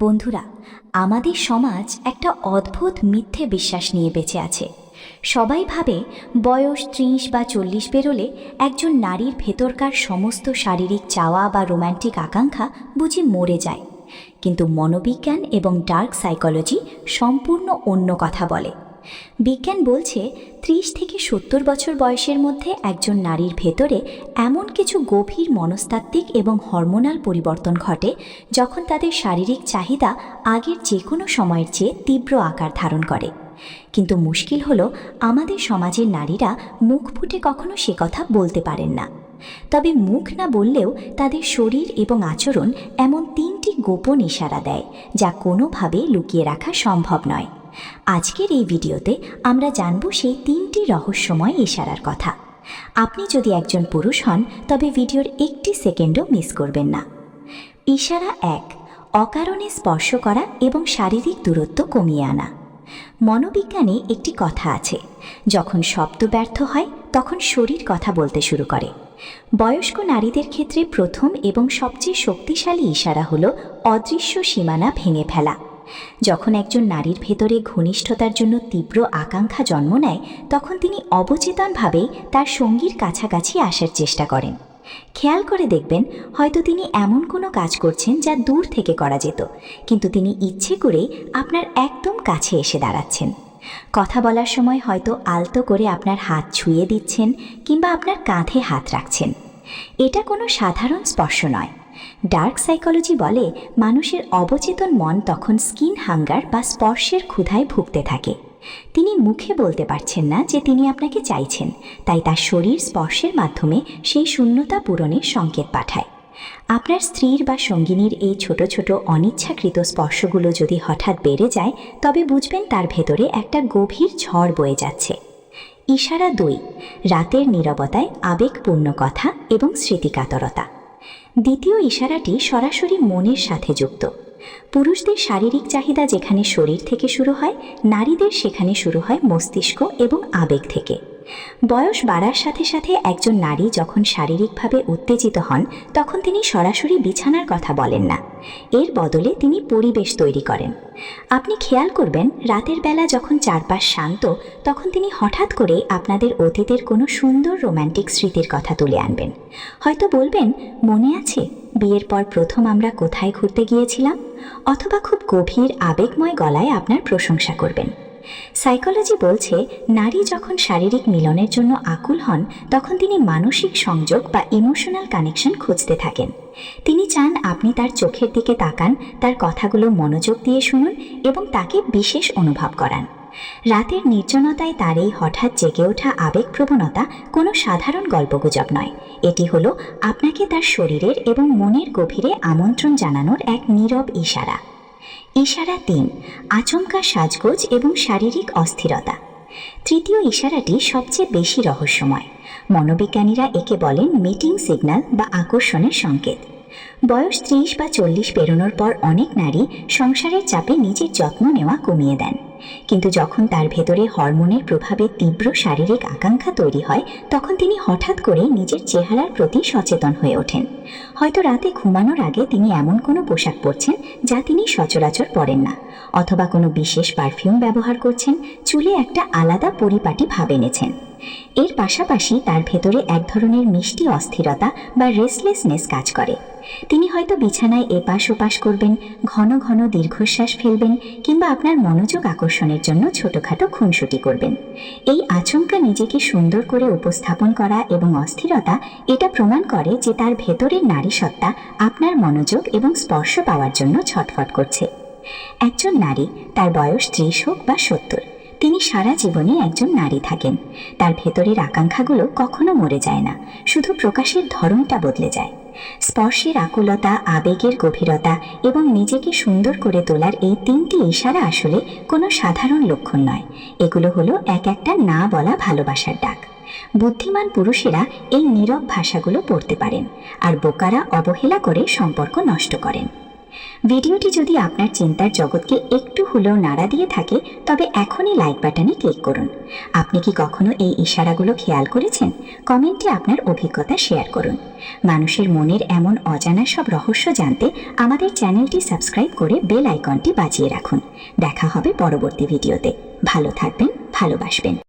বন্ধুরা, আমাদের সমাজ একটা অদ্ভুত মিথ্যে বিশ্বাস নিয়ে বেঁচে আছে। সবাই ভাবে বয়স ৩০ বা ৪০ পেরোলে একজন নারীর ভেতরকার সমস্ত শারীরিক চাওয়া বা রোম্যান্টিক আকাঙ্ক্ষা বুঝি মরে যায়। কিন্তু মনোবিজ্ঞান এবং ডার্ক সাইকোলজি সম্পূর্ণ অন্য কথা বলে। বিজ্ঞান বলছে ৩০ থেকে ৭০ বছর বয়সের মধ্যে একজন নারীর ভেতরে এমন কিছু গভীর মনস্তাত্ত্বিক এবং হরমোনাল পরিবর্তন ঘটে যখন তাদের শারীরিক চাহিদা আগের যে কোনো সময়ের চেয়ে তীব্র আকার ধারণ করে। কিন্তু মুশকিল হলো, আমাদের সমাজের নারীরা মুখ ফুটে কখনো সে কথা বলতে পারেন না। তবে মুখ না বললেও তাদের শরীর এবং আচরণ এমন ৩টি গোপন ইশারা দেয় যা কোনোভাবে লুকিয়ে রাখা সম্ভব নয়। আজকের এই ভিডিওতে আমরা জানব সেই 3টি রহস্যময় ইশারার কথা। আপনি যদি একজন পুরুষ হন তবে ভিডিওর একটি সেকেন্ডও মিস করবেন না। ইশারা 1, অকারণে স্পর্শ করা এবং শারীরিক দূরত্ব কমিয়ে আনা। মনোবিজ্ঞানে একটি কথা আছে, যখন শব্দ ব্যর্থ হয় তখন শরীর কথা বলতে শুরু করে। বয়স্ক নারীদের ক্ষেত্রে প্রথম এবং সবচেয়ে শক্তিশালী ইশারা হলো অদৃশ্য সীমানা ভেঙে ফেলা। যখন একজন নারীর ভেতরে ঘনিষ্ঠতার জন্য তীব্র আকাঙ্ক্ষা জন্ম নেয় তখন তিনি অবচেতনভাবেই তার সঙ্গীর কাছাকাছি আসার চেষ্টা করেন। খেয়াল করে দেখবেন, হয়তো তিনি এমন কোনো কাজ করছেন যা দূর থেকে করা যেত, কিন্তু তিনি ইচ্ছে করেই আপনার একদম কাছে এসে দাঁড়াচ্ছেন। কথা বলার সময় হয়তো আলতো করে আপনার হাত ছুঁয়ে দিচ্ছেন কিংবা আপনার কাঁধে হাত রাখছেন। এটা কোনো সাধারণ স্পর্শ নয়। ডার্ক সাইকোলজি বলে মানুষের অবচেতন মন তখন স্কিন হাঙ্গার বা স্পর্শের ক্ষুধায় ভুগতে থাকে। তিনি মুখে বলতে পারছেন না যে তিনি আপনাকে চাইছেন, তাই তার শরীর স্পর্শের মাধ্যমে সেই শূন্যতা পূরণের সংকেত পাঠায়। আপনার স্ত্রীর বা সঙ্গিনীর এই ছোট ছোট অনিচ্ছাকৃত স্পর্শগুলো যদি হঠাৎ বেড়ে যায় তবে বুঝবেন তার ভেতরে একটা গভীর ঝড় বয়ে যাচ্ছে। ইশারা 2, রাতের নীরবতায় আবেগপূর্ণ কথা এবং স্মৃতিকাতরতা। দ্বিতীয় ইশারাটি সরাসরি মনের সাথে যুক্ত। পুরুষদের শারীরিক চাহিদা যেখানে শরীর থেকে শুরু হয়, নারীদের সেখানে শুরু হয় মস্তিষ্ক এবং আবেগ থেকে। বয়স বাড়ার সাথে সাথে একজন নারী যখন শারীরিকভাবে উত্তেজিত হন তখন তিনি সরাসরি বিছানার কথা বলেন না, এর বদলে তিনি পরিবেশ তৈরি করেন। আপনি খেয়াল করবেন, রাতের বেলা যখন চারপাশ শান্ত তখন তিনি হঠাৎ করে আপনাদের অতীতের কোনো সুন্দর রোম্যান্টিক স্মৃতির কথা তুলে আনবেন। হয়তো বলবেন, মনে আছে বিয়ের পর প্রথম আমরা কোথায় ঘুরতে গিয়েছিলাম, অথবা খুব গভীর আবেগময় গলায় আপনার প্রশংসা করবেন। সাইকোলজি বলছে নারী যখন শারীরিক মিলনের জন্য আকুল হন তখন তিনি মানসিক সংযোগ বা ইমোশনাল কানেকশন খুঁজতে থাকেন। তিনি চান আপনি তার চোখের দিকে তাকান, তার কথাগুলো মনোযোগ দিয়ে শুনুন এবং তাকে বিশেষ অনুভব করান। রাতের নির্জনতায় তার এই হঠাৎ জেগে ওঠা আবেগপ্রবণতা কোনো সাধারণ গল্পগুজব নয়, এটি হলো আপনাকে তার শরীরের এবং মনের গভীরে আমন্ত্রণ জানানোর এক নীরব ইশারা। ইশারা 3, আচমকা সাজগোজ এবং শারীরিক অস্থিরতা। তৃতীয় ইশারাটি সবচেয়ে বেশি রহস্যময়। মনোবিজ্ঞানীরা একে বলেন মিটিং সিগন্যাল বা আকর্ষণের সংকেত। বয়স 30 বা 40 পেরোনোর পর অনেক নারী সংসারের চাপে নিজের যত্ন নেওয়া কমিয়ে দেন, কিন্তু যখন তার ভেতরে হরমোনের প্রভাবে তীব্র শারীরিক আকাঙ্ক্ষা তৈরি হয় তখন তিনি হঠাৎ করে নিজের চেহারার প্রতি সচেতন হয়ে ওঠেন। হয়তো রাতে ঘুমানোর আগে তিনি এমন কোনো পোশাক পরছেন যা তিনি সচরাচর পরেন না, অথবা কোনো বিশেষ পারফিউম ব্যবহার করছেন, চুলে একটা আলাদা পরিপাটি ভাব এনেছেন। এর পাশাপাশি তার ভেতরে এক ধরনের মিষ্টি অস্থিরতা বা রেস্টলেসনেস কাজ করে। তিনি হয়তো বিছানায় এপাশ ওপাশ করবেন, ঘন ঘন দীর্ঘশ্বাস ফেলবেন কিংবা আপনার মনোযোগ আকর্ষণের জন্য ছোটখাটো খুনসুটি করবেন। এই আচমকা নিজেকে সুন্দর করে উপস্থাপন করা এবং অস্থিরতা এটা প্রমাণ করে যে তার ভেতরের নারীসত্তা আপনার মনোযোগ এবং স্পর্শ পাওয়ার জন্য ছটফট করছে। একজন নারী, তার বয়স 30 হোক বা 70, তিনি সারা জীবনে একজন নারী থাকেন। তার ভেতরের আকাঙ্ক্ষাগুলো কখনো মরে যায় না, শুধু প্রকাশের ধরনটা বদলে যায়। স্পর্শের আকুলতা, আবেগের গভীরতা এবং নিজেকে সুন্দর করে তোলার এই 3টি ইশারা আসলে কোনো সাধারণ লক্ষণ নয়, এগুলো হলো এক একটা না বলা ভালোবাসার ডাক। বুদ্ধিমান পুরুষেরা এই নীরব ভাষাগুলো পড়তে পারেন, আর বোকারা অবহেলা করে সম্পর্ক নষ্ট করেন। ভিডিওটি যদি আপনার চিন্তার জগৎকে একটু হলেও নাড়া দিয়ে থাকে তবে এখনই লাইক বাটনে ক্লিক করুন। আপনি কি কখনো এই ইশারাগুলো খেয়াল করেছেন? কমেন্টে আপনার অভিজ্ঞতা শেয়ার করুন। মানুষের মনের এমন অজানা সব রহস্য জানতে আমাদের চ্যানেলটি সাবস্ক্রাইব করে বেল আইকনটি বাজিয়ে রাখুন। দেখা হবে পরবর্তী ভিডিওতে। ভালো থাকবেন, ভালোবাসবেন।